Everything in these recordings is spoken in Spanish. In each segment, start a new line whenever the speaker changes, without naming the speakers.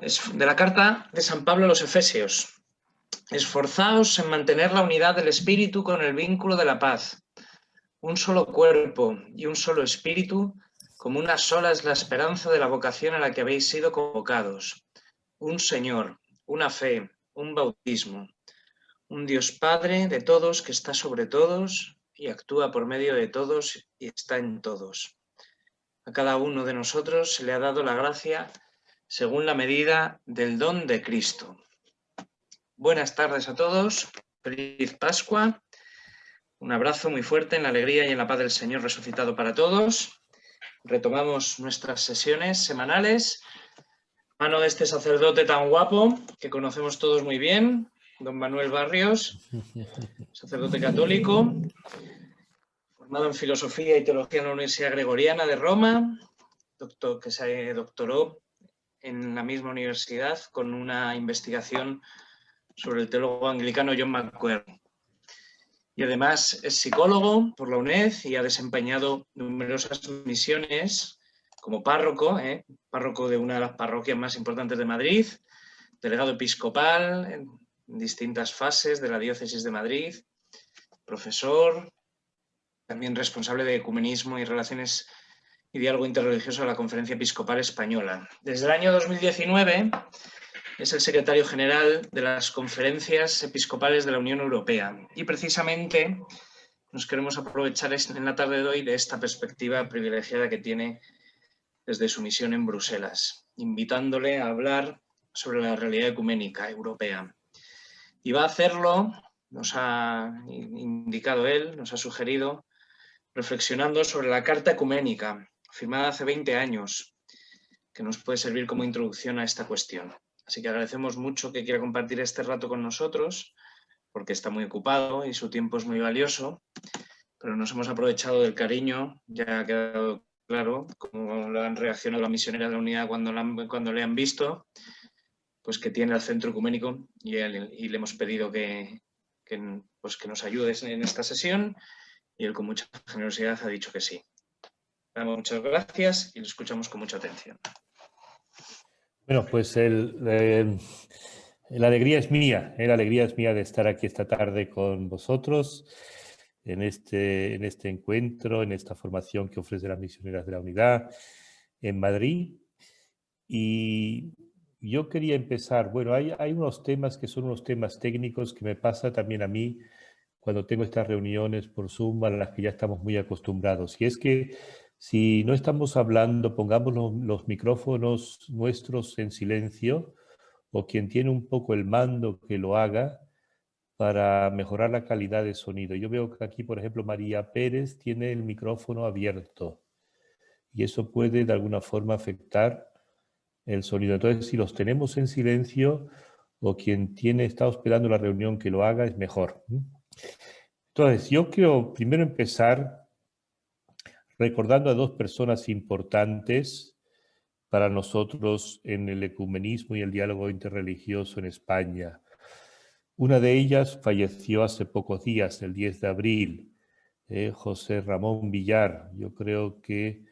Es de la carta de San Pablo a los Efesios. Esforzaos en mantener la unidad del espíritu con el vínculo de la paz. Un solo cuerpo y un solo espíritu, como una sola es la esperanza de la vocación a la que habéis sido convocados. Un Señor, una fe, un bautismo, un Dios Padre de todos que está sobre todos y actúa por medio de todos y está en todos. A cada uno de nosotros se le ha dado la gracia según la medida del don de Cristo. Buenas tardes a todos, feliz Pascua, un abrazo muy fuerte en la alegría y en la paz del Señor resucitado para todos. Retomamos nuestras sesiones semanales, mano de este sacerdote tan guapo que conocemos todos muy bien, don Manuel Barrios, sacerdote católico, formado en Filosofía y Teología en la Universidad Gregoriana de Roma, que se doctoró en la misma universidad con una investigación sobre el teólogo anglicano John McQuarrie. Y además es psicólogo por la UNED y ha desempeñado numerosas misiones como párroco, párroco de una de las parroquias más importantes de Madrid, delegado episcopal en distintas fases de la diócesis de Madrid, profesor, también responsable de ecumenismo y relaciones y diálogo interreligioso de la Conferencia Episcopal Española. Desde el año 2019 es el secretario general de las Conferencias Episcopales de la Unión Europea y precisamente nos queremos aprovechar en la tarde de hoy de esta perspectiva privilegiada que tiene desde su misión en Bruselas, invitándole a hablar sobre la realidad ecuménica europea. Y va a hacerlo, nos ha indicado él, nos ha sugerido, reflexionando sobre la Carta Ecuménica, firmada hace 20 años, que nos puede servir como introducción a esta cuestión. Así que agradecemos mucho que quiera compartir este rato con nosotros, porque está muy ocupado y su tiempo es muy valioso, pero nos hemos aprovechado del cariño, ya ha quedado claro cómo lo han reaccionado las misioneras de la unidad cuando le han visto, pues que tiene al centro ecuménico y le hemos pedido que nos ayude en esta sesión y él con mucha generosidad ha dicho que sí. Le damos muchas gracias y lo escuchamos con mucha atención.
Bueno, pues la alegría es mía, la alegría es mía de estar aquí esta tarde con vosotros en este encuentro, en esta formación que ofrece las Misioneras de la Unidad en Madrid. Y yo quería empezar, bueno, hay unos temas que son unos temas técnicos que me pasa también a mí cuando tengo estas reuniones por Zoom a las que ya estamos muy acostumbrados. Y es que si no estamos hablando, pongamos los micrófonos nuestros en silencio, o quien tiene un poco el mando que lo haga para mejorar la calidad de sonido. Yo veo que aquí, por ejemplo, María Pérez tiene el micrófono abierto y eso puede de alguna forma afectar el sonido. Entonces, si los tenemos en silencio o quien está hospedando la reunión que lo haga, es mejor. Entonces, yo quiero primero empezar recordando a dos personas importantes para nosotros en el ecumenismo y el diálogo interreligioso en España. Una de ellas falleció hace pocos días, el 10 de abril, José Ramón Villar. Yo creo que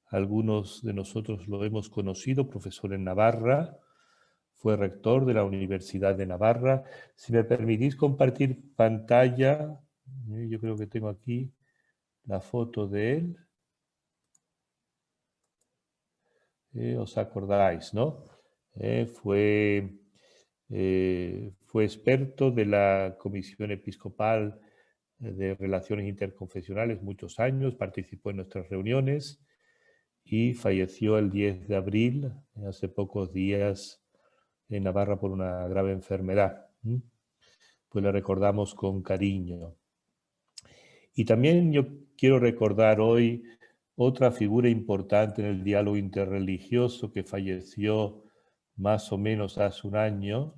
algunos de nosotros lo hemos conocido, profesor en Navarra, fue rector de la Universidad de Navarra. Si me permitís compartir pantalla, yo creo que tengo aquí la foto de él. ¿Os acordáis, no? Fue experto de la Comisión Episcopal de Relaciones Interconfesionales muchos años, participó en nuestras reuniones y falleció el 10 de abril, hace pocos días, en Navarra por una grave enfermedad. Pues le recordamos con cariño. Y también yo quiero recordar hoy otra figura importante en el diálogo interreligioso que falleció más o menos hace un año,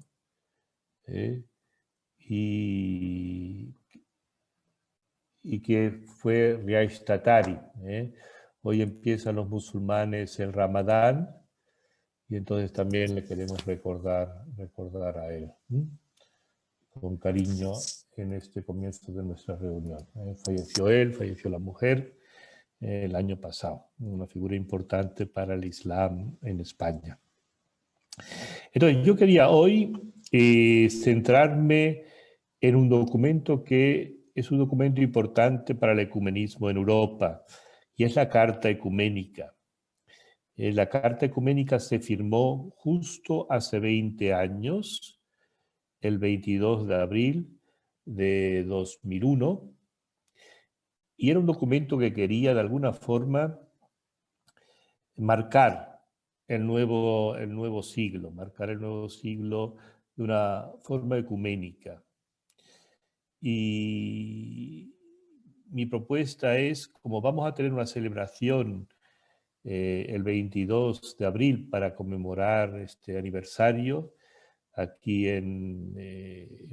y que fue Riaish Tatari. Hoy empiezan los musulmanes el Ramadán y entonces también le queremos recordar a él con cariño en este comienzo de nuestra reunión. Falleció él, falleció la mujer el año pasado, una figura importante para el Islam en España. Entonces, yo quería hoy centrarme en un documento que es un documento importante para el ecumenismo en Europa, y es la Carta Ecuménica. La Carta Ecuménica se firmó justo hace 20 años, el 22 de abril de 2001, y era un documento que quería de alguna forma marcar el nuevo siglo, marcar el nuevo siglo de una forma ecuménica. Y mi propuesta es, como vamos a tener una celebración el 22 de abril para conmemorar este aniversario, aquí en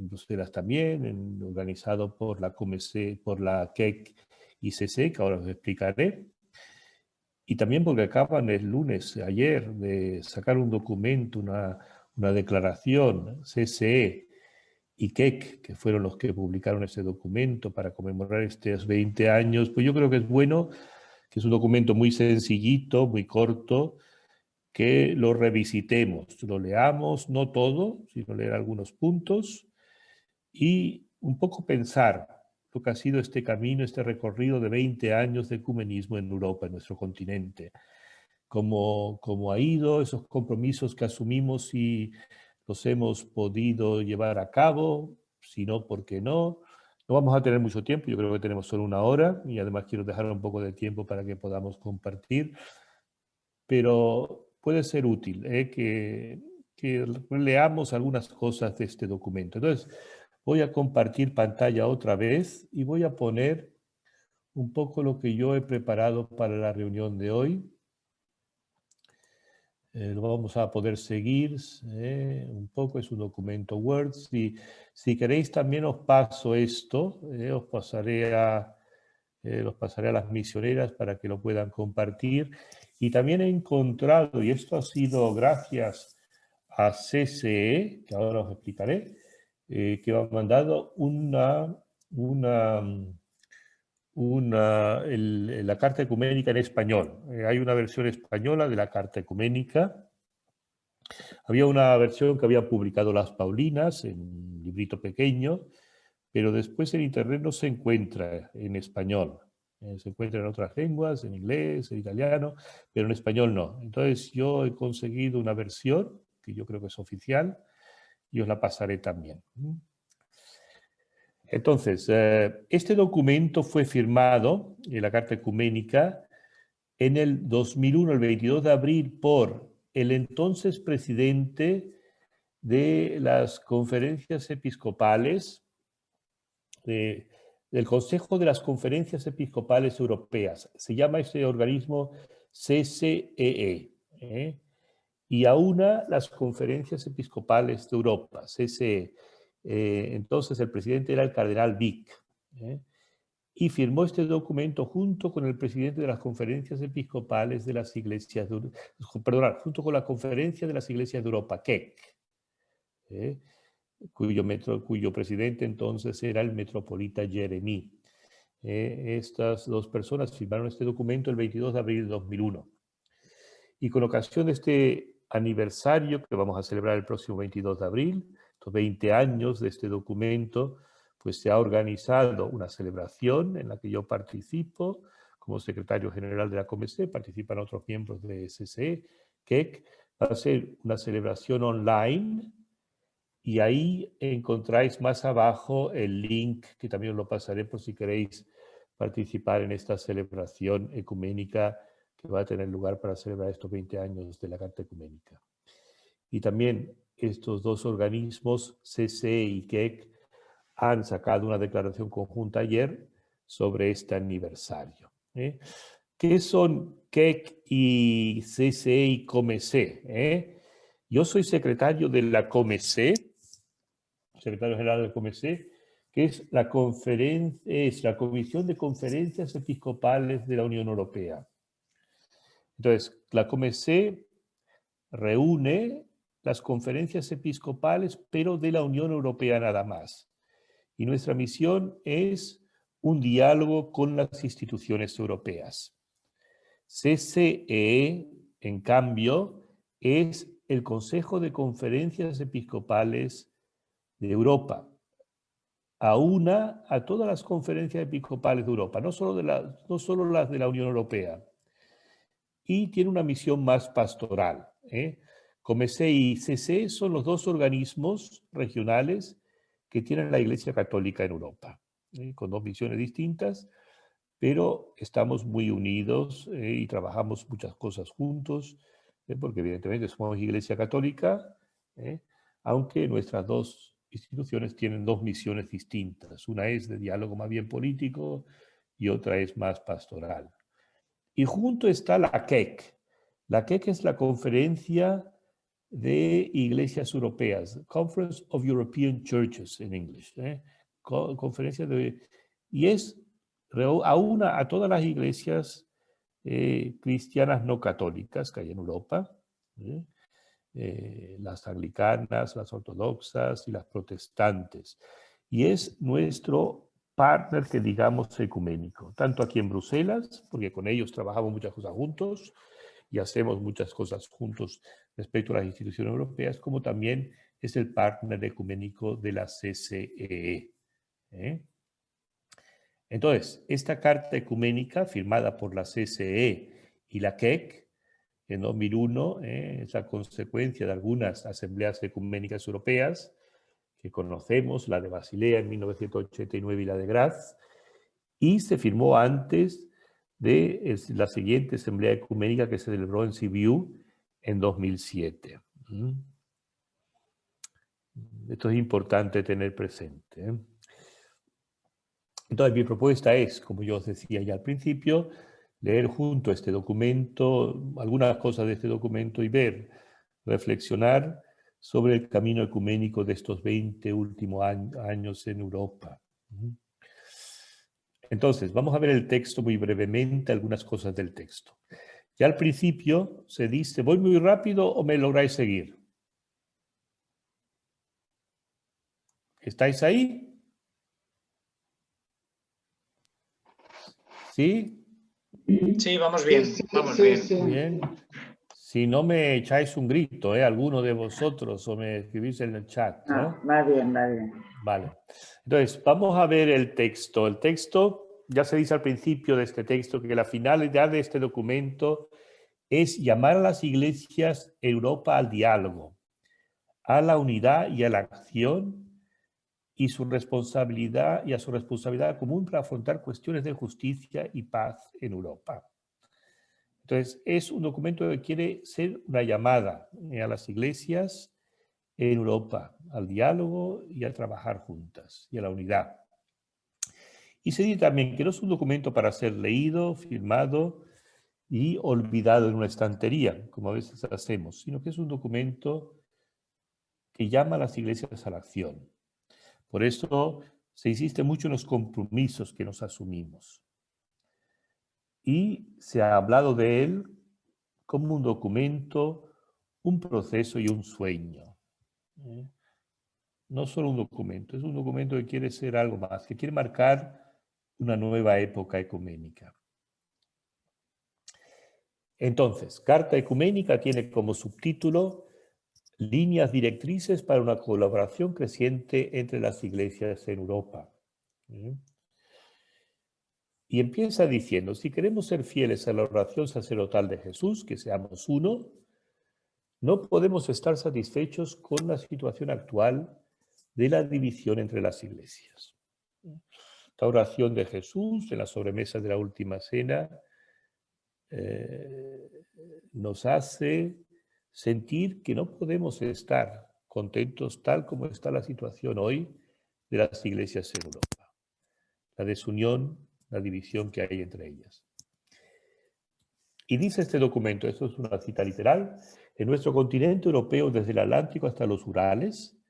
Bruselas también, organizado por la COMECE, por la KEC y CC, que ahora os explicaré. Y también porque acaban el lunes, ayer, de sacar un documento, una declaración, CCE y KEC, que fueron los que publicaron ese documento para conmemorar estos 20 años, pues yo creo que es bueno, que es un documento muy sencillito, muy corto, que lo revisitemos, lo leamos, no todo, sino leer algunos puntos y un poco pensar lo que ha sido este camino, este recorrido de 20 años de ecumenismo en Europa, en nuestro continente. Cómo ha ido, esos compromisos que asumimos y los hemos podido llevar a cabo, si no, ¿por qué no? No vamos a tener mucho tiempo, yo creo que tenemos solo una hora y además quiero dejar un poco de tiempo para que podamos compartir, pero puede ser útil que leamos algunas cosas de este documento. Entonces, voy a compartir pantalla otra vez y voy a poner un poco lo que yo he preparado para la reunión de hoy. Lo vamos a poder seguir un poco, es un documento Word. Si queréis también os paso esto, los pasaré a las misioneras para que lo puedan compartir. Y también he encontrado, y esto ha sido gracias a CCE, que ahora os explicaré, que me ha mandado la Carta Ecuménica en español. Hay una versión española de la Carta Ecuménica. Había una versión que había publicado Las Paulinas en un librito pequeño, pero después en internet no se encuentra en español. Se encuentra en otras lenguas, en inglés, en italiano, pero en español no. Entonces yo he conseguido una versión, que yo creo que es oficial, y os la pasaré también. Entonces, este documento fue firmado, la Carta Ecuménica, en el 2001, el 22 de abril, por el entonces presidente de las conferencias episcopales, del Consejo de las Conferencias Episcopales Europeas. Se llama ese organismo CCEE, y aúna las conferencias episcopales de Europa, CCE. Entonces el presidente era el cardenal Vic, y firmó este documento junto con el presidente de las conferencias episcopales de las iglesias de, junto con la conferencia de las iglesias de Europa, KEC, cuyo presidente entonces era el metropolita Jeremí. Estas dos personas firmaron este documento el 22 de abril de 2001. Y con ocasión de este aniversario que vamos a celebrar el próximo 22 de abril, estos 20 años de este documento, pues se ha organizado una celebración en la que yo participo como secretario general de la COMECE, participan otros miembros de SCE, KEC. Va a ser una celebración online y ahí encontráis más abajo el link, que también os lo pasaré por si queréis participar en esta celebración ecuménica que va a tener lugar para celebrar estos 20 años de la Carta Ecuménica. Y también estos dos organismos, CCE y KEC, han sacado una declaración conjunta ayer sobre este aniversario. ¿Qué son KEC y CCE y COMECE? Yo soy secretario de la COMECE, secretario general del COMECE, que es la Comisión de Conferencias Episcopales de la Unión Europea. Entonces, la COMECE reúne las conferencias episcopales, pero de la Unión Europea nada más. Y nuestra misión es un diálogo con las instituciones europeas. CCE, en cambio, es el Consejo de Conferencias Episcopales de Europa. Aúna a todas las conferencias episcopales de Europa, no solo las de la Unión Europea. Y tiene una misión más pastoral. COMECE y CC son los dos organismos regionales que tiene la Iglesia Católica en Europa, con dos misiones distintas, pero estamos muy unidos y trabajamos muchas cosas juntos, porque evidentemente somos Iglesia Católica, aunque nuestras dos instituciones tienen dos misiones distintas. Una es de diálogo más bien político y otra es más pastoral. Y junto está la CEC. La CEC es la Conferencia de Iglesias Europeas, Conference of European Churches en inglés. Conferencia y aúna a todas las iglesias cristianas no católicas que hay en Europa, las anglicanas, las ortodoxas y las protestantes. Y es nuestro partner, que digamos, ecuménico, tanto aquí en Bruselas, porque con ellos trabajamos muchas cosas juntos y hacemos muchas cosas juntos respecto a las instituciones europeas, como también es el partner ecuménico de la CCEE. Entonces, esta carta ecuménica firmada por la CCE y la CEC en 2001 es la consecuencia de algunas asambleas ecuménicas europeas que conocemos, la de Basilea en 1989 y la de Graz, y se firmó antes de la siguiente asamblea ecuménica que se celebró en Sibiu en 2007. Esto es importante tener presente. Entonces, mi propuesta es, como yo os decía ya al principio, leer junto a este documento, algunas cosas de este documento y reflexionar sobre el camino ecuménico de estos 20 últimos años en Europa. Entonces, vamos a ver el texto muy brevemente, algunas cosas del texto. Ya al principio se dice, ¿voy muy rápido o me lográis seguir? ¿Estáis ahí? ¿Sí?
Sí, vamos bien, vamos bien.
Bien. Si no me echáis un grito, alguno de vosotros, o me escribís en el chat.
No, va bien, va bien.
Vale. Entonces, vamos a ver el texto. El texto, ya se dice al principio de este texto, que la finalidad de este documento es llamar a las iglesias Europa al diálogo, a la unidad y a la acción, y a su responsabilidad común para afrontar cuestiones de justicia y paz en Europa. Entonces, es un documento que quiere ser una llamada a las iglesias en Europa, al diálogo y a trabajar juntas, y a la unidad. Y se dice también que no es un documento para ser leído, firmado y olvidado en una estantería, como a veces hacemos, sino que es un documento que llama a las iglesias a la acción. Por eso se insiste mucho en los compromisos que nos asumimos. Y se ha hablado de él como un documento, un proceso y un sueño. No solo un documento, es un documento que quiere ser algo más, que quiere marcar una nueva época ecuménica. Entonces, Carta Ecuménica tiene como subtítulo Líneas directrices para una colaboración creciente entre las iglesias en Europa. Y empieza diciendo, si queremos ser fieles a la oración sacerdotal de Jesús, que seamos uno, no podemos estar satisfechos con la situación actual de la división entre las iglesias. Esta oración de Jesús en la sobremesa de la última cena nos hace sentir que no podemos estar contentos tal como está la situación hoy de las iglesias en Europa. La desunión, la división que hay entre ellas. Y dice este documento, esto es una cita literal, en nuestro continente europeo, desde el Atlántico hasta los Urales,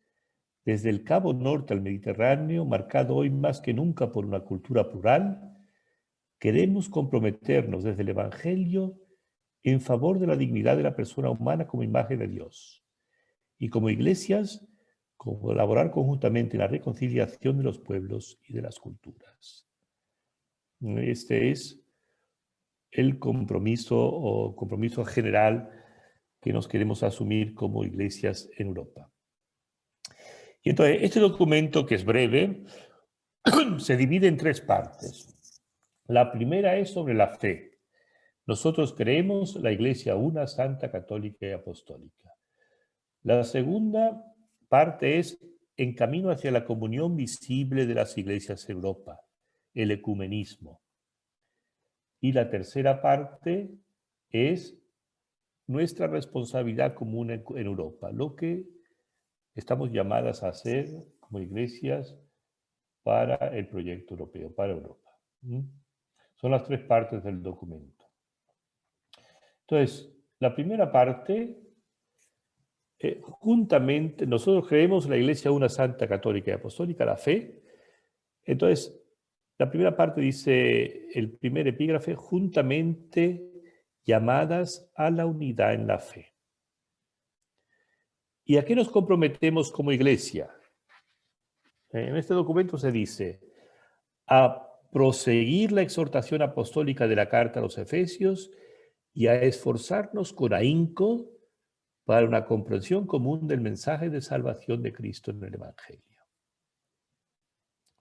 desde el Cabo Norte al Mediterráneo, marcado hoy más que nunca por una cultura plural, queremos comprometernos desde el Evangelio en favor de la dignidad de la persona humana como imagen de Dios. Y como iglesias, colaborar conjuntamente en la reconciliación de los pueblos y de las culturas. Este es el compromiso general que nos queremos asumir como iglesias en Europa. Y entonces, este documento, que es breve, se divide en 3 partes. La primera es sobre la fe. Nosotros creemos la Iglesia una, santa, católica y apostólica. La segunda parte es en camino hacia la comunión visible de las iglesias en Europa, el ecumenismo. Y la tercera parte es nuestra responsabilidad común en Europa, lo que estamos llamadas a hacer como iglesias para el proyecto europeo, para Europa. Son las 3 partes del documento. Entonces, la primera parte, juntamente, nosotros creemos la Iglesia una, santa, católica y apostólica, la fe. Entonces, la primera parte dice, el primer epígrafe, juntamente llamadas a la unidad en la fe. ¿Y a qué nos comprometemos como iglesia? En este documento se dice, a proseguir la exhortación apostólica de la carta a los Efesios y a esforzarnos con ahínco para una comprensión común del mensaje de salvación de Cristo en el Evangelio.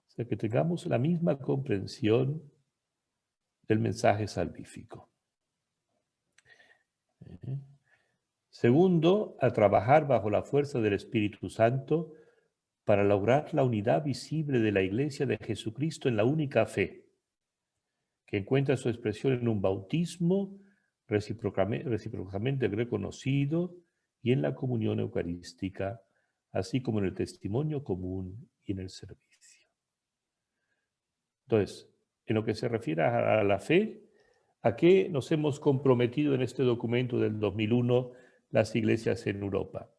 O sea, que tengamos la misma comprensión del mensaje salvífico. Segundo, a trabajar bajo la fuerza del Espíritu Santo para lograr la unidad visible de la Iglesia de Jesucristo en la única fe, que encuentra su expresión en un bautismo recíprocamente reconocido y en la comunión eucarística, así como en el testimonio común y en el servicio. Entonces, en lo que se refiere a la fe, ¿a qué nos hemos comprometido en este documento del 2001 las iglesias en Europa?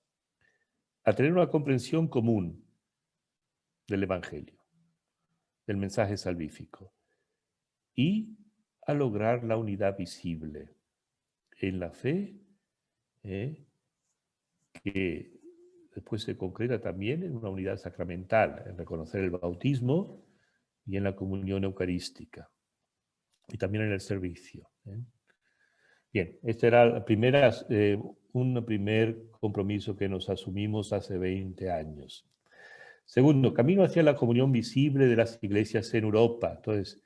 A tener una comprensión común del Evangelio, del mensaje salvífico, y a lograr la unidad visible en la fe, que después se concreta también en una unidad sacramental, en reconocer el bautismo y en la comunión eucarística, y también en el servicio. Bien, este era un primer compromiso que nos asumimos hace 20 años. Segundo, camino hacia la comunión visible de las iglesias en Europa. Entonces,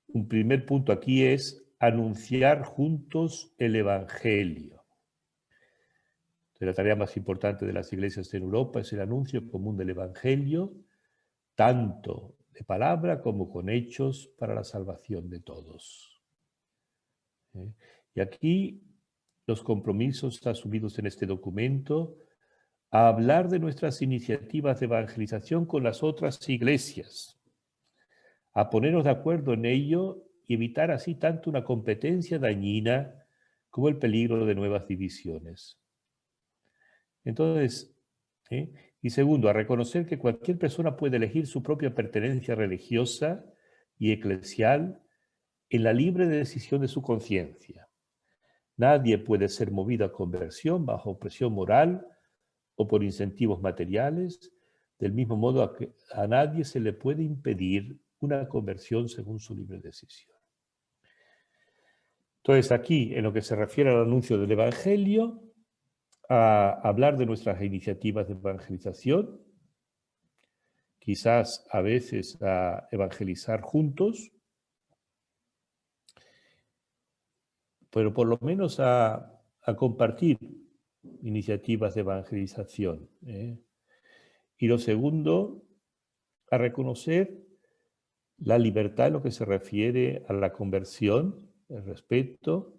un primer punto aquí es anunciar juntos el Evangelio. Entonces, la tarea más importante de las iglesias en Europa es el anuncio común del Evangelio, tanto de palabra como con hechos para la salvación de todos. Y aquí los compromisos asumidos en este documento a hablar de nuestras iniciativas de evangelización con las otras iglesias, a ponernos de acuerdo en ello y evitar así tanto una competencia dañina como el peligro de nuevas divisiones. Entonces, y segundo, a reconocer que cualquier persona puede elegir su propia pertenencia religiosa y eclesial en la libre decisión de su conciencia. Nadie puede ser movido a conversión bajo presión moral o por incentivos materiales, del mismo modo a nadie se le puede impedir una conversión según su libre decisión. Entonces, aquí, en lo que se refiere al anuncio del Evangelio, a hablar de nuestras iniciativas de evangelización, quizás a veces a evangelizar juntos, pero por lo menos a compartir iniciativas de evangelización. Y lo segundo, a reconocer la libertad en lo que se refiere a la conversión, el respeto,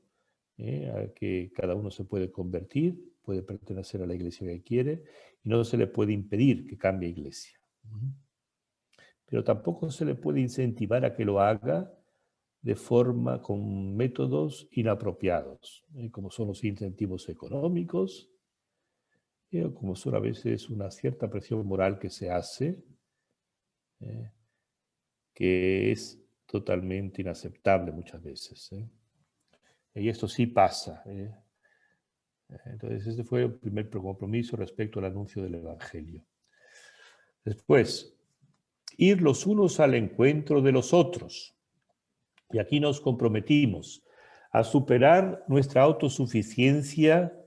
a que cada uno se puede convertir, puede pertenecer a la iglesia que quiere, y no se le puede impedir que cambie iglesia. Pero tampoco se le puede incentivar a que lo haga de forma, con métodos inapropiados, como son los incentivos económicos, o como son a veces una cierta presión moral que se hace, que es totalmente inaceptable muchas veces. Y esto sí pasa. Entonces, este fue el primer compromiso respecto al anuncio del Evangelio. Después, ir los unos al encuentro de los otros. Y aquí nos comprometimos a superar nuestra autosuficiencia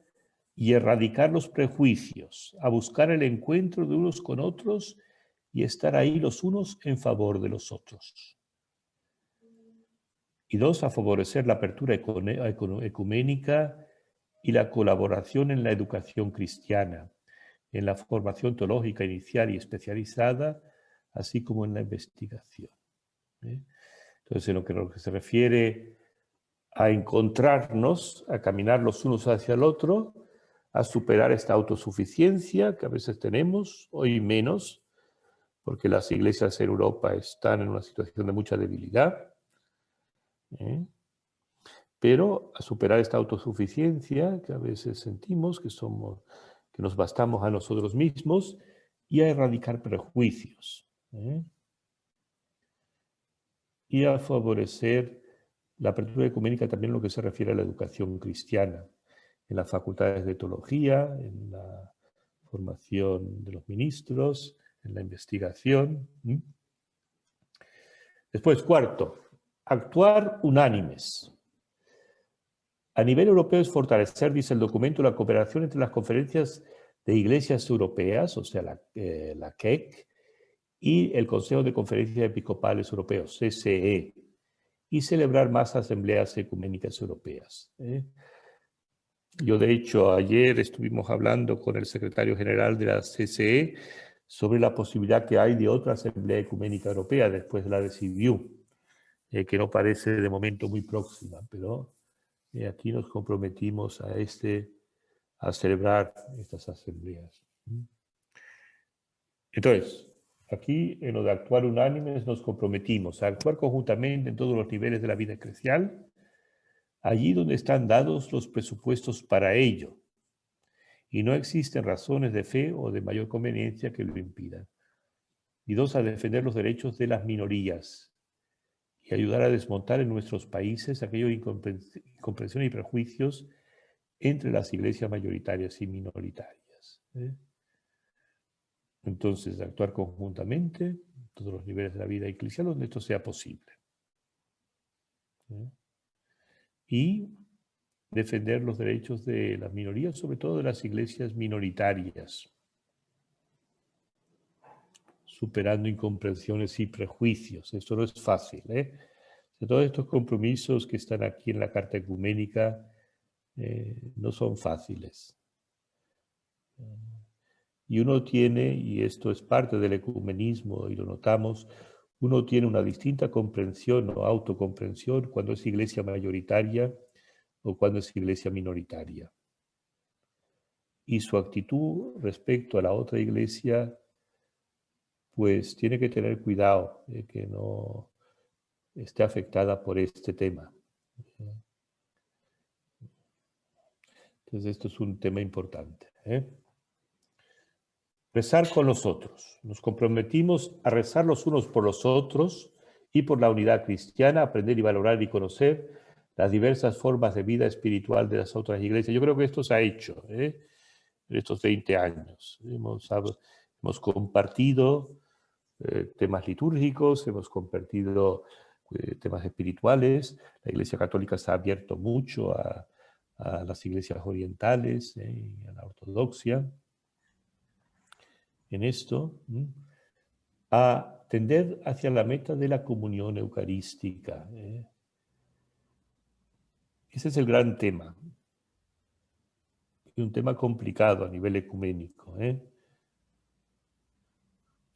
y erradicar los prejuicios, a buscar el encuentro de unos con otros y estar ahí los unos en favor de los otros. Y dos, a favorecer la apertura ecuménica y la colaboración en la educación cristiana, en la formación teológica inicial y especializada, así como en la investigación. Entonces, en lo que se refiere a encontrarnos, a caminar los unos hacia el otro, a superar esta autosuficiencia que a veces tenemos, hoy menos, porque las iglesias en Europa están en una situación de mucha debilidad, pero a superar esta autosuficiencia que a veces sentimos que nos bastamos a nosotros mismos y a erradicar prejuicios, y a favorecer la apertura ecuménica también en lo que se refiere a la educación cristiana, en las facultades de teología, en la formación de los ministros, en la investigación. Después, cuarto, actuar unánimes. A nivel europeo es fortalecer, dice el documento, la cooperación entre las conferencias de iglesias europeas, o sea, la CEC, y el Consejo de Conferencias Episcopales Europeos, CCE, y celebrar más asambleas ecuménicas europeas. Yo, de hecho, ayer estuvimos hablando con el secretario general de la CCE sobre la posibilidad que hay de otra asamblea ecuménica europea después de la de Sibiu, que no parece de momento muy próxima, pero aquí nos comprometimos a celebrar estas asambleas. Entonces, aquí en lo de actuar unánimes nos comprometimos a actuar conjuntamente en todos los niveles de la vida eclesial, allí donde están dados los presupuestos para ello, y no existen razones de fe o de mayor conveniencia que lo impidan. Y dos, a defender los derechos de las minorías y ayudar a desmontar en nuestros países aquellos incomprensiones y prejuicios entre las iglesias mayoritarias y minoritarias. Entonces, actuar conjuntamente en todos los niveles de la vida eclesial donde esto sea posible. Y defender los derechos de las minorías, sobre todo de las iglesias minoritarias, superando incomprensiones y prejuicios. Esto no es fácil, De todos estos compromisos que están aquí en la Carta Ecuménica no son fáciles. Y uno tiene, y esto es parte del ecumenismo y lo notamos, uno tiene una distinta comprensión o autocomprensión cuando es iglesia mayoritaria o cuando es iglesia minoritaria. Y su actitud respecto a la otra iglesia, pues tiene que tener cuidado de que no esté afectada por este tema. Entonces esto es un tema importante. Rezar con los otros. Nos comprometimos a rezar los unos por los otros y por la unidad cristiana, aprender y valorar y conocer las diversas formas de vida espiritual de las otras iglesias. Yo creo que esto se ha hecho en estos 20 años. Hemos compartido temas litúrgicos, hemos compartido temas espirituales. La Iglesia Católica se ha abierto mucho a las iglesias orientales y a la ortodoxia en esto, a tender hacia la meta de la comunión eucarística. Ese es el gran tema. Y un tema complicado a nivel ecuménico.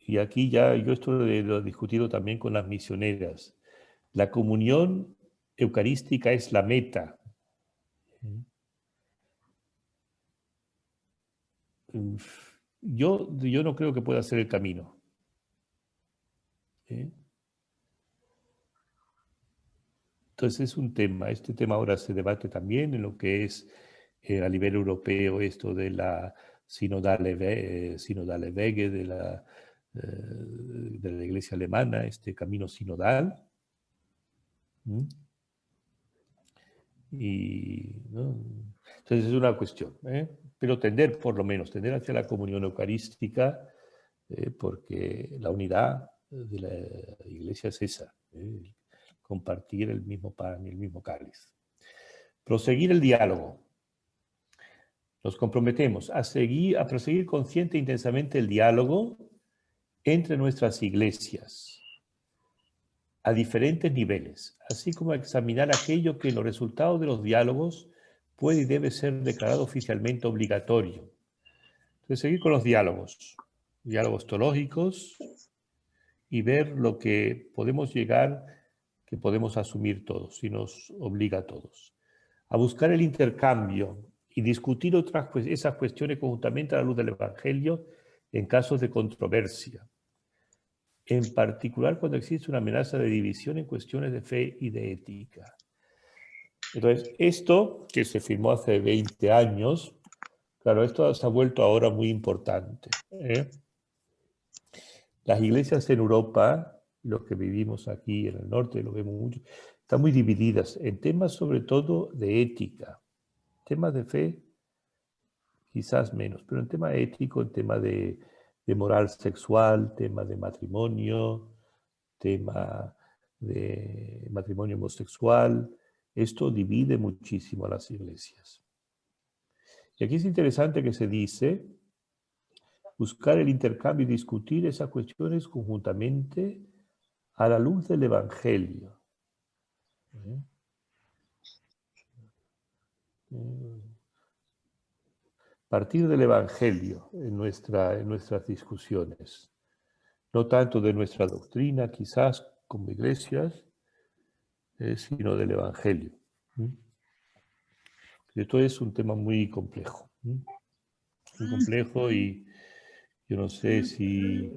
Y aquí ya yo esto lo he discutido también con las misioneras. La comunión eucarística es la meta. Yo no creo que pueda ser el camino. Entonces es un tema. Este tema ahora se debate también en lo que es a nivel europeo esto de la sinodale Wege de la Iglesia alemana, este camino sinodal. Y, ¿no? Entonces es una cuestión, pero tender, por lo menos, tender hacia la comunión eucarística, porque la unidad de la Iglesia es esa, compartir el mismo pan y el mismo cáliz. Proseguir el diálogo. Nos comprometemos a proseguir consciente e intensamente el diálogo entre nuestras iglesias a diferentes niveles, así como a examinar aquello que en los resultados de los diálogos puede y debe ser declarado oficialmente obligatorio. Entonces, seguir con los diálogos teológicos y ver lo que podemos llegar, que podemos asumir todos y nos obliga a todos. A buscar el intercambio y discutir esas cuestiones conjuntamente a la luz del Evangelio en casos de controversia. En particular cuando existe una amenaza de división en cuestiones de fe y de ética. Entonces, esto que se firmó hace 20 años, claro, esto se ha vuelto ahora muy importante. Las iglesias en Europa, los que vivimos aquí en el norte, lo vemos mucho, están muy divididas en temas sobre todo de ética. Temas de fe, quizás menos, pero en tema ético, en tema de moral sexual, tema de matrimonio, tema de matrimonio homosexual, esto divide muchísimo a las iglesias. Y aquí es interesante que se dice buscar el intercambio y discutir esas cuestiones conjuntamente a la luz del Evangelio. Partir del Evangelio en nuestras discusiones. No tanto de nuestra doctrina, quizás, como iglesias, sino del Evangelio. Esto es un tema muy complejo. Muy complejo y yo no sé si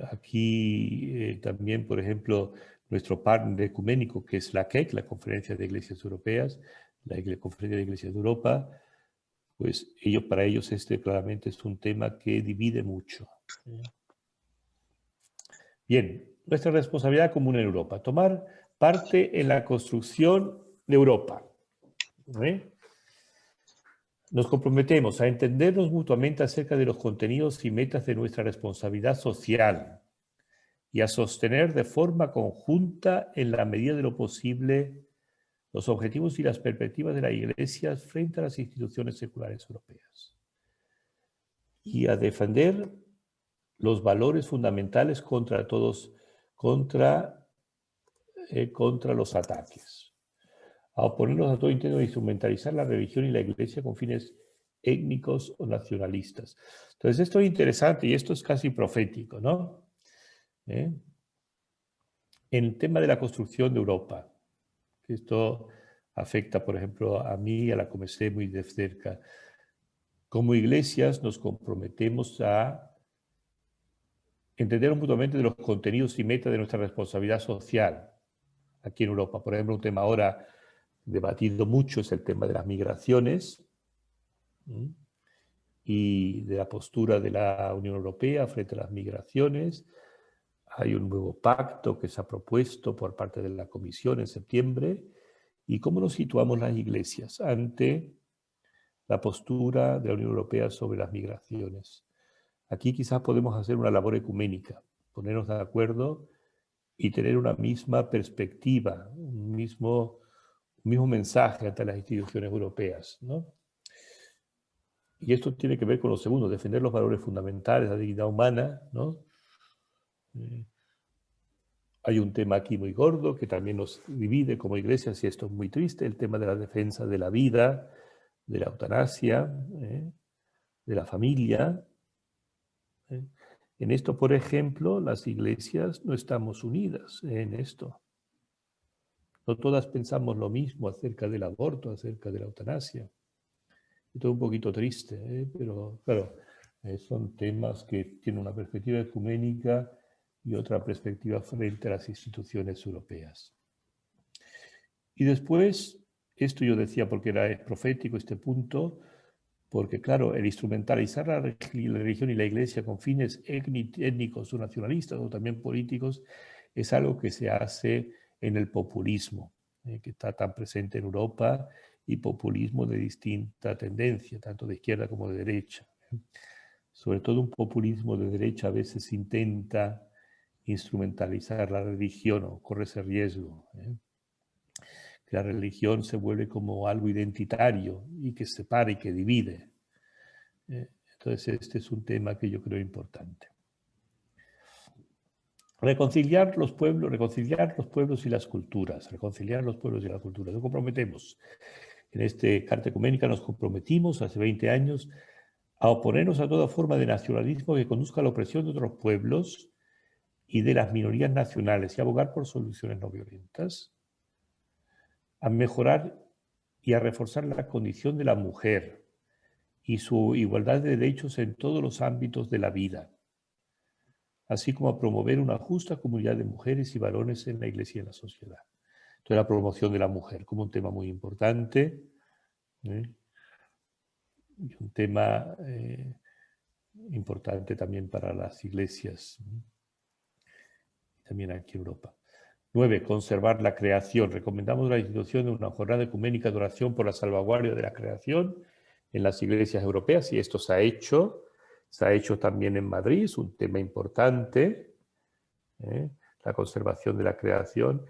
aquí también, por ejemplo, nuestro partner ecuménico, que es la CEC, la Conferencia de Iglesias Europeas, la Conferencia de Iglesias de Europa, pues para ellos este claramente es un tema que divide mucho. Bien, nuestra responsabilidad común en Europa, tomar parte en la construcción de Europa. Nos comprometemos a entendernos mutuamente acerca de los contenidos y metas de nuestra responsabilidad social y a sostener de forma conjunta, en la medida de lo posible, los objetivos y las perspectivas de la Iglesia frente a las instituciones seculares europeas. Y a defender los valores fundamentales contra los ataques. A oponernos a todo intento de instrumentalizar la religión y la Iglesia con fines étnicos o nacionalistas. Entonces, esto es interesante y esto es casi profético, ¿no? En el tema de la construcción de Europa, que esto afecta, por ejemplo, a mí y a la Comecé muy de cerca. Como iglesias nos comprometemos a entender mutuamente de los contenidos y metas de nuestra responsabilidad social aquí en Europa. Por ejemplo, un tema ahora debatido mucho es el tema de las migraciones y de la postura de la Unión Europea frente a las migraciones. Hay un nuevo pacto que se ha propuesto por parte de la Comisión en septiembre. ¿Y cómo nos situamos las iglesias ante la postura de la Unión Europea sobre las migraciones? Aquí quizás podemos hacer una labor ecuménica, ponernos de acuerdo y tener una misma perspectiva, un mismo mensaje ante las instituciones europeas, ¿no? Y esto tiene que ver con lo segundo, defender los valores fundamentales, la dignidad humana, ¿no? Hay un tema aquí muy gordo que también nos divide como iglesias y esto es muy triste, el tema de la defensa de la vida, de la eutanasia, de la familia. En esto, por ejemplo, las iglesias no estamos unidas en esto. No todas pensamos lo mismo acerca del aborto, acerca de la eutanasia. Esto es un poquito triste, pero claro, son temas que tienen una perspectiva ecuménica y otra perspectiva frente a las instituciones europeas. Y después, esto yo decía porque es profético este punto, porque claro, el instrumentalizar la religión y la iglesia con fines étnicos o nacionalistas o también políticos es algo que se hace en el populismo, que está tan presente en Europa, y populismo de distinta tendencia, tanto de izquierda como de derecha. Sobre todo un populismo de derecha a veces intenta instrumentalizar la religión o corre ese riesgo. que la religión se vuelve como algo identitario y que separa y que divide. Entonces este es un tema que yo creo importante. Reconciliar los pueblos y las culturas. Reconciliar los pueblos y las culturas. Nos comprometemos. En este Carta Ecuménica nos comprometimos hace 20 años a oponernos a toda forma de nacionalismo que conduzca a la opresión de otros pueblos y de las minorías nacionales y abogar por soluciones no violentas, a mejorar y a reforzar la condición de la mujer y su igualdad de derechos en todos los ámbitos de la vida, así como a promover una justa comunidad de mujeres y varones en la Iglesia y en la sociedad. Entonces, la promoción de la mujer como un tema muy importante, y un tema importante también para las iglesias, también aquí en Europa. 9. Conservar la creación. Recomendamos la institución de una jornada ecuménica de oración por la salvaguardia de la creación en las iglesias europeas, y esto se ha hecho también en Madrid, es un tema importante, la conservación de la creación,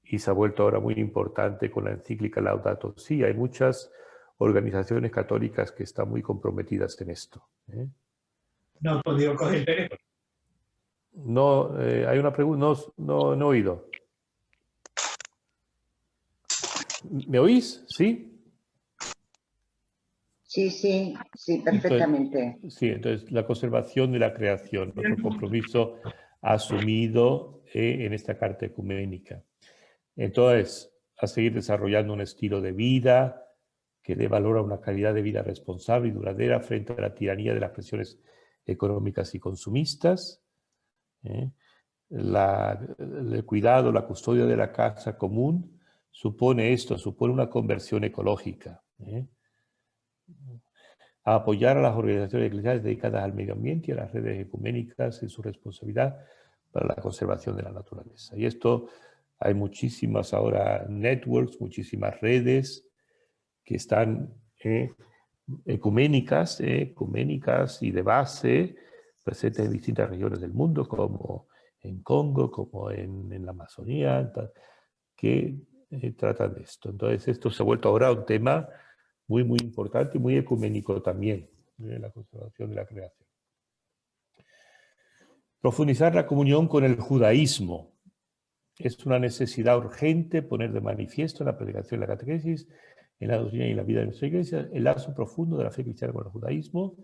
y se ha vuelto ahora muy importante con la encíclica Laudato Si. Hay muchas organizaciones católicas que están muy comprometidas en esto.
No he podido coger el teléfono.
No, hay una pregunta, no he oído. ¿Me oís? ¿Sí?
Sí, perfectamente.
Entonces la conservación de la creación, nuestro compromiso asumido en esta Carta Ecuménica. Entonces, a seguir desarrollando un estilo de vida que dé valor a una calidad de vida responsable y duradera frente a la tiranía de las presiones económicas y consumistas. El cuidado, la custodia de la casa común supone una conversión ecológica. A apoyar a las organizaciones eclesiales dedicadas al medio ambiente y a las redes ecuménicas en su responsabilidad para la conservación de la naturaleza. Y esto, hay muchísimas ahora networks, muchísimas redes que están ecuménicas y de base, presentes en distintas regiones del mundo, como en Congo, como en la Amazonía, que tratan de esto. Entonces esto se ha vuelto ahora un tema muy, muy importante y muy ecuménico también, la conservación de la creación. Profundizar la comunión con el judaísmo. Es una necesidad urgente poner de manifiesto en la predicación y la catequesis, en la doctrina y la vida de nuestra iglesia, el lazo profundo de la fe cristiana con el judaísmo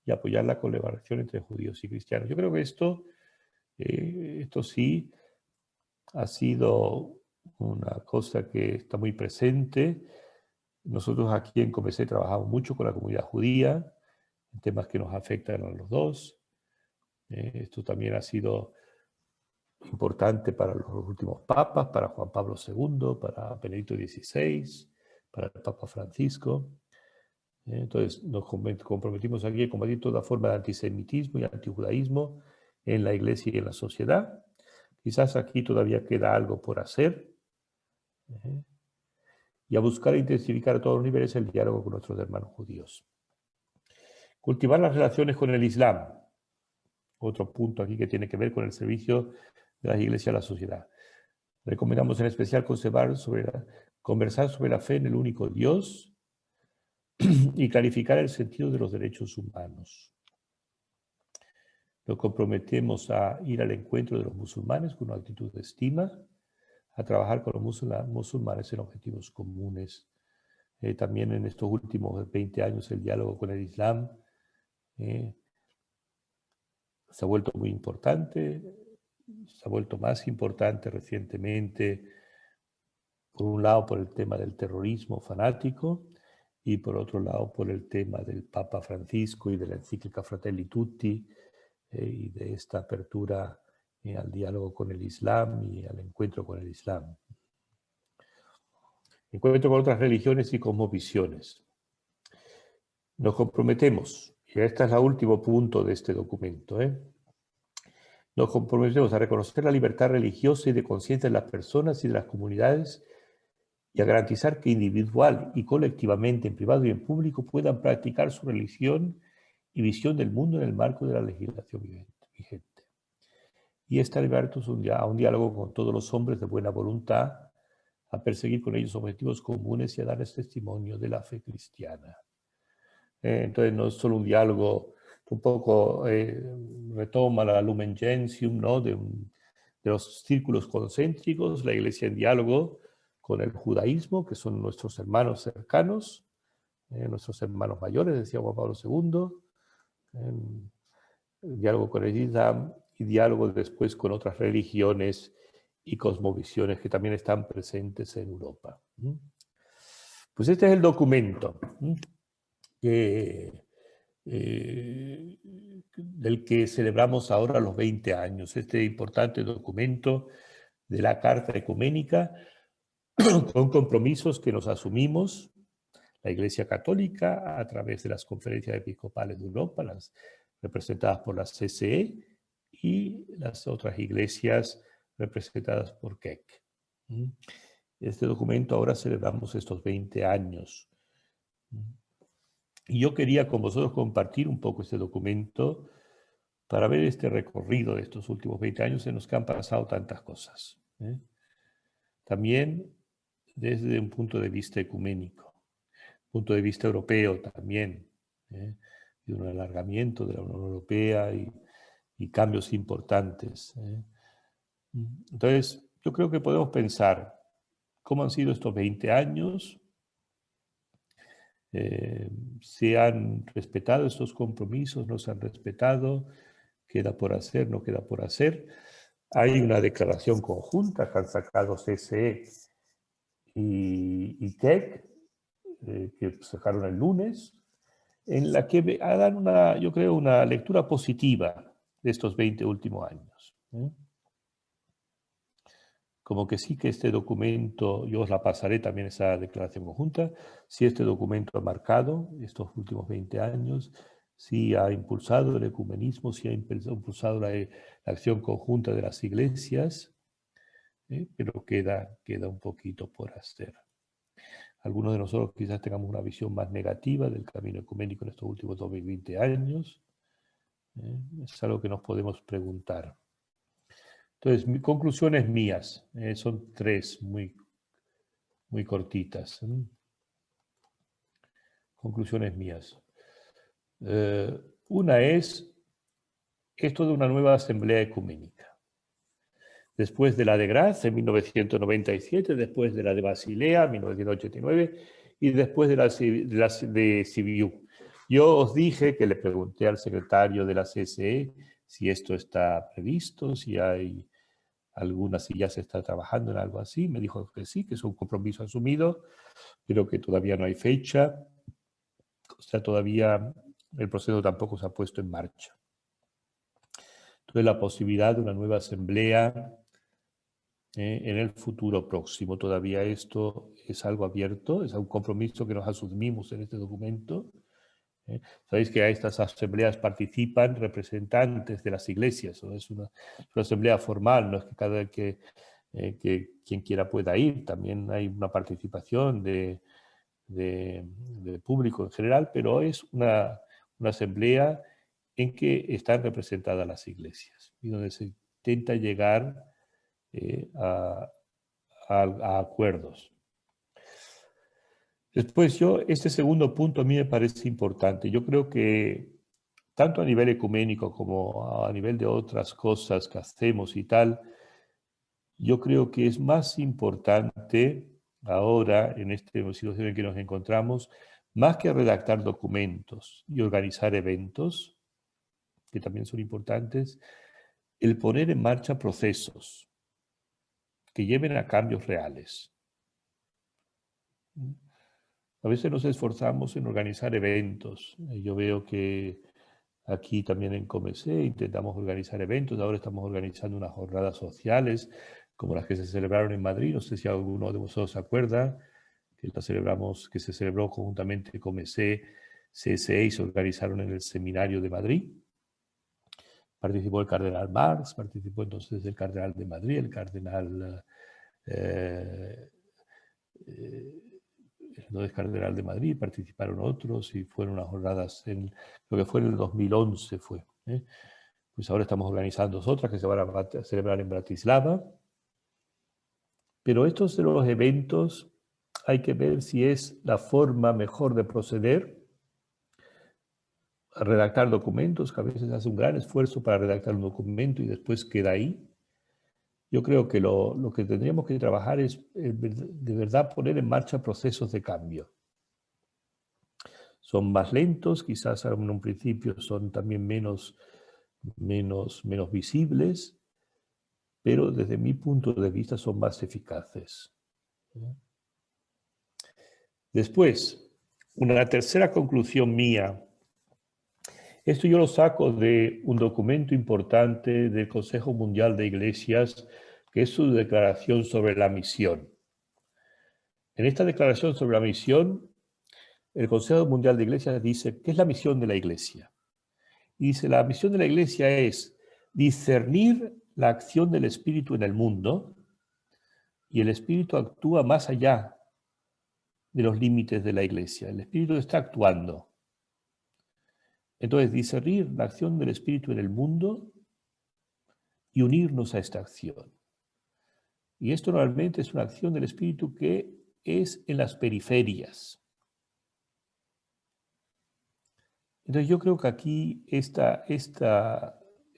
y apoyar la colaboración entre judíos y cristianos. Yo creo que esto sí ha sido una cosa que está muy presente. Nosotros aquí en COMECE trabajamos mucho con la comunidad judía, en temas que nos afectan a los dos. Esto también ha sido importante para los últimos papas, para Juan Pablo II, para Benedicto XVI, para el Papa Francisco. Entonces nos comprometimos aquí a combatir toda forma de antisemitismo y antijudaísmo en la Iglesia y en la sociedad. Quizás aquí todavía queda algo por hacer. Y a buscar e intensificar a todos los niveles el diálogo con nuestros hermanos judíos. Cultivar las relaciones con el Islam. Otro punto aquí que tiene que ver con el servicio de la Iglesia a la sociedad. Recomendamos en especial conversar sobre la fe en el único Dios y clarificar el sentido de los derechos humanos. Nos comprometemos a ir al encuentro de los musulmanes con una actitud de estima, a trabajar con los musulmanes en objetivos comunes. También en estos últimos 20 años el diálogo con el Islam se ha vuelto muy importante, se ha vuelto más importante recientemente, por un lado por el tema del terrorismo fanático y por otro lado por el tema del Papa Francisco y de la encíclica Fratelli Tutti y de esta apertura al diálogo con el Islam y al encuentro con el Islam. Encuentro con otras religiones y cosmovisiones. Nos comprometemos, y este es el último punto de este documento, nos comprometemos a reconocer la libertad religiosa y de conciencia de las personas y de las comunidades y a garantizar que individual y colectivamente, en privado y en público, puedan practicar su religión y visión del mundo en el marco de la legislación vigente. Y estar abiertos a un diálogo con todos los hombres de buena voluntad, a perseguir con ellos objetivos comunes y a darles testimonio de la fe cristiana. Entonces no es solo un diálogo, un poco retoma la Lumen Gentium, ¿no? de los círculos concéntricos, la Iglesia en diálogo con el judaísmo, que son nuestros hermanos cercanos, nuestros hermanos mayores, decía Juan Pablo II, diálogo con el Islam y diálogo después con otras religiones y cosmovisiones que también están presentes en Europa. Pues este es el documento del que celebramos ahora los 20 años, este importante documento de la Carta Ecuménica con compromisos que nos asumimos la Iglesia Católica a través de las conferencias episcopales de Europa, las representadas por la CCE, y las otras iglesias representadas por KEC. Este documento ahora celebramos estos 20 años. Y yo quería con vosotros compartir un poco este documento para ver este recorrido de estos últimos 20 años en los que han pasado tantas cosas. También desde un punto de vista ecuménico, punto de vista europeo también, de un alargamiento de la Unión Europea y cambios importantes. Entonces, yo creo que podemos pensar cómo han sido estos 20 años. ¿Se han respetado estos compromisos? ¿No se han respetado? ¿Queda por hacer? ¿No queda por hacer? Hay una declaración conjunta que han sacado CCE y TEC, que sacaron el lunes, en la que hagan una, yo creo, una lectura positiva de estos 20 últimos años. Como que sí que este documento, yo os la pasaré también esa declaración conjunta, si este documento ha marcado estos últimos 20 años, si ha impulsado el ecumenismo, si ha impulsado la acción conjunta de las iglesias, pero queda un poquito por hacer. Algunos de nosotros quizás tengamos una visión más negativa del camino ecuménico en estos últimos 20 años. Es algo que nos podemos preguntar. Entonces, conclusiones mías, son 3 muy cortitas. Conclusiones mías. Una es esto de una nueva asamblea ecuménica. Después de la de Graz en 1997, después de la de Basilea en 1989 y después de la de Sibiu. Yo os dije que le pregunté al secretario de la CSE si esto está previsto, si hay si ya se está trabajando en algo así. Me dijo que sí, que es un compromiso asumido, pero que todavía no hay fecha. O sea, todavía el proceso tampoco se ha puesto en marcha. Entonces, la posibilidad de una nueva asamblea en el futuro próximo. Todavía esto es algo abierto, es un compromiso que nos asumimos en este documento. Sabéis que a estas asambleas participan representantes de las iglesias, ¿no? Es una asamblea formal, no es que quien quiera pueda ir, también hay una participación de público en general, pero es una asamblea en que están representadas las iglesias y donde se intenta llegar a acuerdos. Después este segundo punto a mí me parece importante. Yo creo que tanto a nivel ecuménico como a nivel de otras cosas que hacemos y tal, yo creo que es más importante ahora, en esta situación en que nos encontramos, más que redactar documentos y organizar eventos, que también son importantes, el poner en marcha procesos que lleven a cambios reales. A veces nos esforzamos en organizar eventos. Yo veo que aquí también en Comecé intentamos organizar eventos. Ahora estamos organizando unas jornadas sociales como las que se celebraron en Madrid. No sé si alguno de vosotros se acuerda que se celebró conjuntamente Comecé, CSE y se organizaron en el Seminario de Madrid. Participó el cardenal Marx, participó entonces el cardenal de Madrid, el cardenal el cardenal de Madrid, participaron otros y fueron unas jornadas, lo que fue en el 2011 fue. Pues ahora estamos organizando otras que se van a celebrar en Bratislava. Pero estos de los eventos hay que ver si es la forma mejor de proceder, a redactar documentos, que a veces hace un gran esfuerzo para redactar un documento y después queda ahí. Yo creo que lo que tendríamos que trabajar es de verdad poner en marcha procesos de cambio. Son más lentos, quizás en un principio son también menos visibles, pero desde mi punto de vista son más eficaces. Después, una tercera conclusión mía. Esto yo lo saco de un documento importante del Consejo Mundial de Iglesias, que es su declaración sobre la misión. En esta declaración sobre la misión, el Consejo Mundial de Iglesias dice, ¿qué es la misión de la Iglesia? Y dice, la misión de la Iglesia es discernir la acción del Espíritu en el mundo, y el Espíritu actúa más allá de los límites de la Iglesia. El Espíritu está actuando. Entonces, discernir la acción del Espíritu en el mundo y unirnos a esta acción. Y esto normalmente es una acción del Espíritu que es en las periferias. Entonces yo creo que aquí esta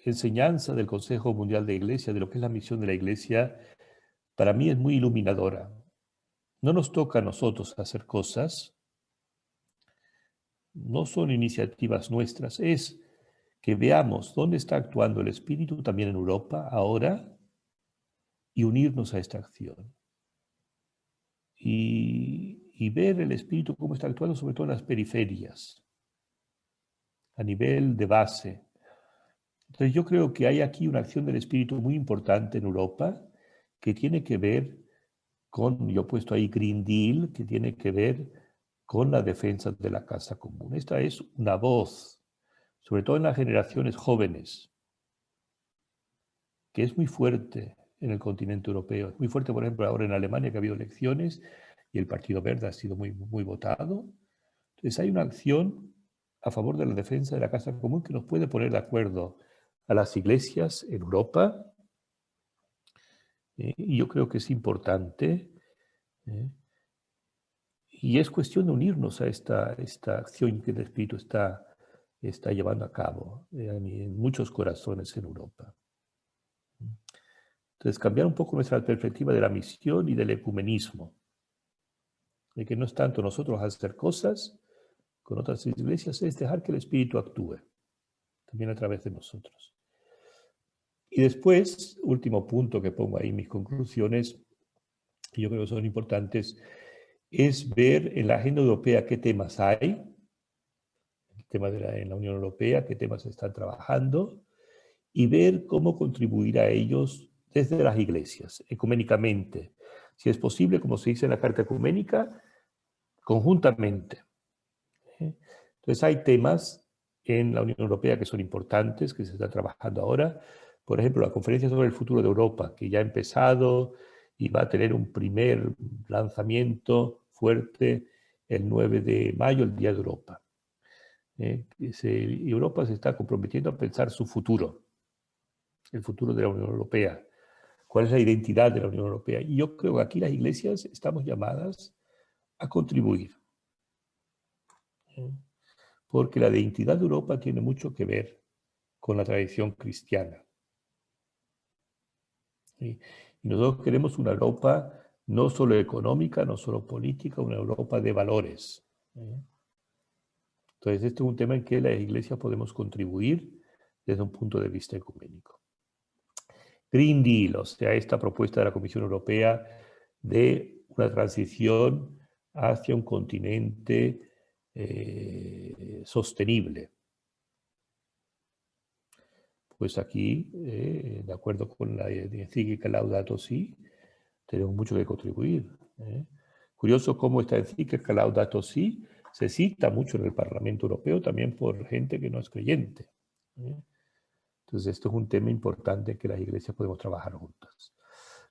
enseñanza del Consejo Mundial de Iglesia, de lo que es la misión de la Iglesia, para mí es muy iluminadora. No nos toca a nosotros hacer cosas, no son iniciativas nuestras, es que veamos dónde está actuando el Espíritu también en Europa ahora y unirnos a esta acción. Y ver el Espíritu cómo está actuando sobre todo en las periferias, a nivel de base. Entonces yo creo que hay aquí una acción del Espíritu muy importante en Europa que tiene que ver con, yo he puesto ahí Green Deal, que tiene que ver con la defensa de la casa común. Esta es una voz, sobre todo en las generaciones jóvenes, que es muy fuerte en el continente europeo. Es muy fuerte, por ejemplo, ahora en Alemania, que ha habido elecciones y el Partido Verde ha sido muy votado. Entonces hay una acción a favor de la defensa de la casa común que nos puede poner de acuerdo a las iglesias en Europa, y yo creo que es importante, y es cuestión de unirnos a esta acción que el Espíritu está llevando a cabo en muchos corazones en Europa. Entonces, cambiar un poco nuestra perspectiva de la misión y del ecumenismo, de que no es tanto nosotros hacer cosas con otras iglesias, es dejar que el Espíritu actúe, también a través de nosotros. Y después, último punto que pongo ahí en mis conclusiones, que yo creo que son importantes, es ver en la agenda europea qué temas hay, el tema en la Unión Europea, qué temas se están trabajando, y ver cómo contribuir a ellos desde las iglesias, ecuménicamente. Si es posible, como se dice en la Carta Ecuménica, conjuntamente. Entonces hay temas en la Unión Europea que son importantes, que se está trabajando ahora. Por ejemplo, la Conferencia sobre el Futuro de Europa, que ya ha empezado y va a tener un primer lanzamiento fuerte el 9 de mayo, el Día de Europa. Europa se está comprometiendo a pensar su futuro, el futuro de la Unión Europea. ¿Cuál es la identidad de la Unión Europea? Y yo creo que aquí las iglesias estamos llamadas a contribuir. Porque la identidad de Europa tiene mucho que ver con la tradición cristiana. ¿Sí? Y nosotros queremos una Europa no solo económica, no solo política, una Europa de valores. Entonces, este es un tema en que las iglesias podemos contribuir desde un punto de vista ecuménico. Green Deal, o sea, esta propuesta de la Comisión Europea de una transición hacia un continente sostenible. Pues aquí, de acuerdo con la encíclica Laudato Si, tenemos mucho que contribuir. Curioso cómo esta encíclica Laudato Si se cita mucho en el Parlamento Europeo también por gente que no es creyente. Entonces esto es un tema importante en que las iglesias podemos trabajar juntas.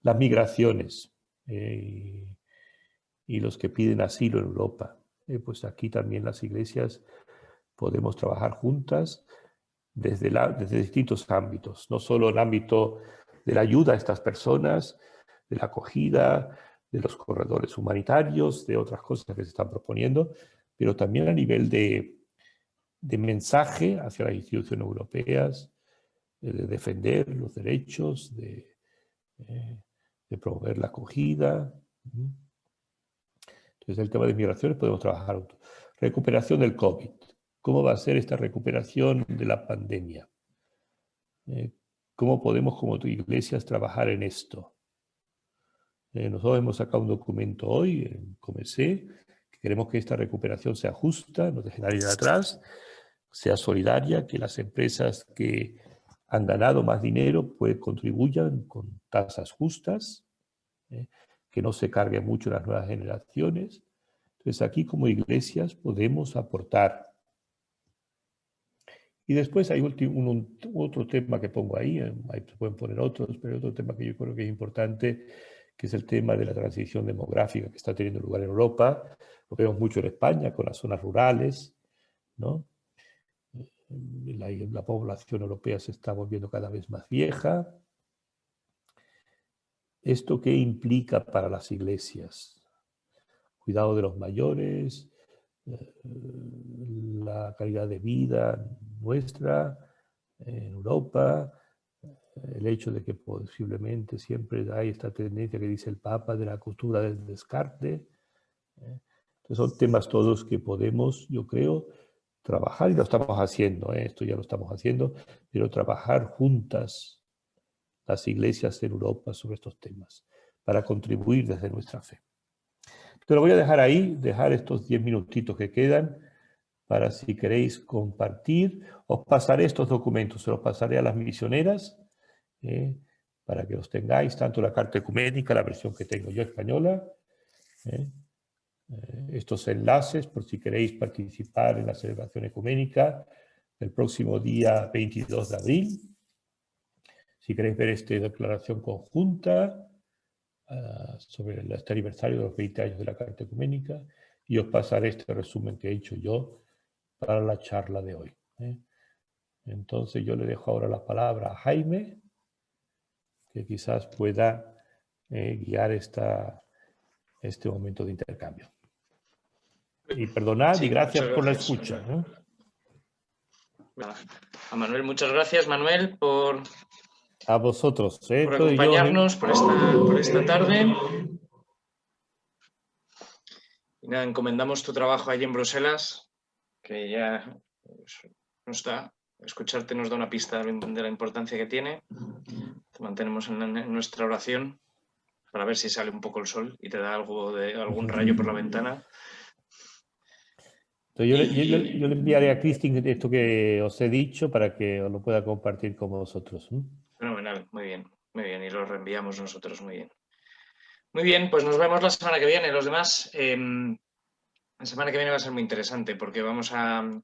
Las migraciones y los que piden asilo en Europa. Pues aquí también las iglesias podemos trabajar juntas desde distintos ámbitos, no solo el ámbito de la ayuda a estas personas, la acogida, de los corredores humanitarios, de otras cosas que se están proponiendo, pero también a nivel de mensaje hacia las instituciones europeas, de defender los derechos, de promover la acogida. Entonces, el tema de migraciones podemos trabajar juntos. Recuperación del COVID. ¿Cómo va a ser esta recuperación de la pandemia? ¿Cómo podemos, como iglesias, trabajar en esto? Nosotros hemos sacado un documento hoy en Comecé, que queremos que esta recuperación sea justa, no deje nadie atrás, sea solidaria, que las empresas que han ganado más dinero pues contribuyan con tasas justas, que no se cargue mucho las nuevas generaciones. Entonces aquí como iglesias podemos aportar. Y después hay otro tema que pongo ahí se pueden poner otros, pero otro tema que yo creo que es importante, que es el tema de la transición demográfica que está teniendo lugar en Europa. Lo vemos mucho en España con las zonas rurales, ¿no? La población europea se está volviendo cada vez más vieja. ¿Esto qué implica para las iglesias? Cuidado de los mayores, la calidad de vida nuestra en Europa, el hecho de que posiblemente siempre hay esta tendencia que dice el Papa de la cultura del descarte. Entonces son temas todos que podemos, yo creo, trabajar, y lo estamos haciendo, esto ya lo estamos haciendo, pero trabajar juntas las iglesias en Europa sobre estos temas, para contribuir desde nuestra fe. Te lo voy a dejar ahí, dejar estos 10 minutitos que quedan, para si queréis compartir. Os pasaré estos documentos, se los pasaré a las misioneras, para que los tengáis, tanto la carta ecuménica, la versión que tengo yo española, estos enlaces por si queréis participar en la celebración ecuménica el próximo día 22 de abril. Si queréis ver esta declaración conjunta sobre este aniversario de los 20 años de la Carta Ecuménica, y os pasaré este resumen que he hecho yo para la charla de hoy. Entonces yo le dejo ahora la palabra a Jaime, que quizás pueda guiar este momento de intercambio. Y perdonad, sí, y gracias por la escucha.
A Manuel, muchas gracias, Manuel, por...
A vosotros.
Por acompañarnos por esta tarde. Y nada, encomendamos tu trabajo allí en Bruselas, que ya nos da, escucharte nos da una pista de la importancia que tiene. Te mantenemos en nuestra oración para ver si sale un poco el sol y te da algún rayo por la ventana.
Entonces yo le enviaré a Cristín esto que os he dicho para que os lo pueda compartir con vosotros.
Fenomenal, muy bien, y lo reenviamos nosotros, muy bien. Muy bien, pues nos vemos la semana que viene. Los demás, la semana que viene va a ser muy interesante porque vamos a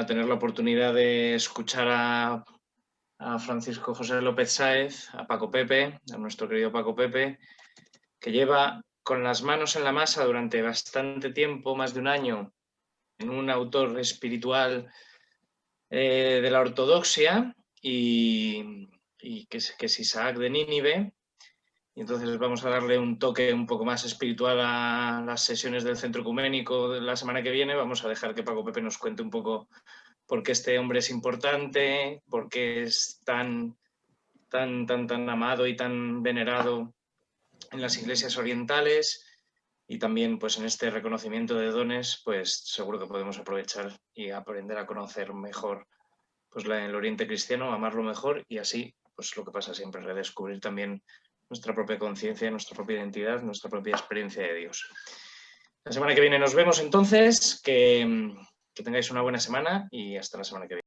tener la oportunidad de escuchar a Francisco José López Sáez, a Paco Pepe, a nuestro querido Paco Pepe, que lleva con las manos en la masa durante bastante tiempo, más de un año, en un autor espiritual de la ortodoxia y que es Isaac de Nínive. Y entonces vamos a darle un toque un poco más espiritual a las sesiones del Centro Ecuménico de la semana que viene. Vamos a dejar que Paco Pepe nos cuente un poco por qué este hombre es importante, por qué es tan amado y tan venerado en las iglesias orientales, y también pues en este reconocimiento de dones pues seguro que podemos aprovechar y aprender a conocer mejor pues el Oriente cristiano, amarlo mejor, y así pues lo que pasa siempre, redescubrir también nuestra propia conciencia, nuestra propia identidad, nuestra propia experiencia de Dios. La semana que viene nos vemos entonces, que tengáis una buena semana y hasta la semana que viene.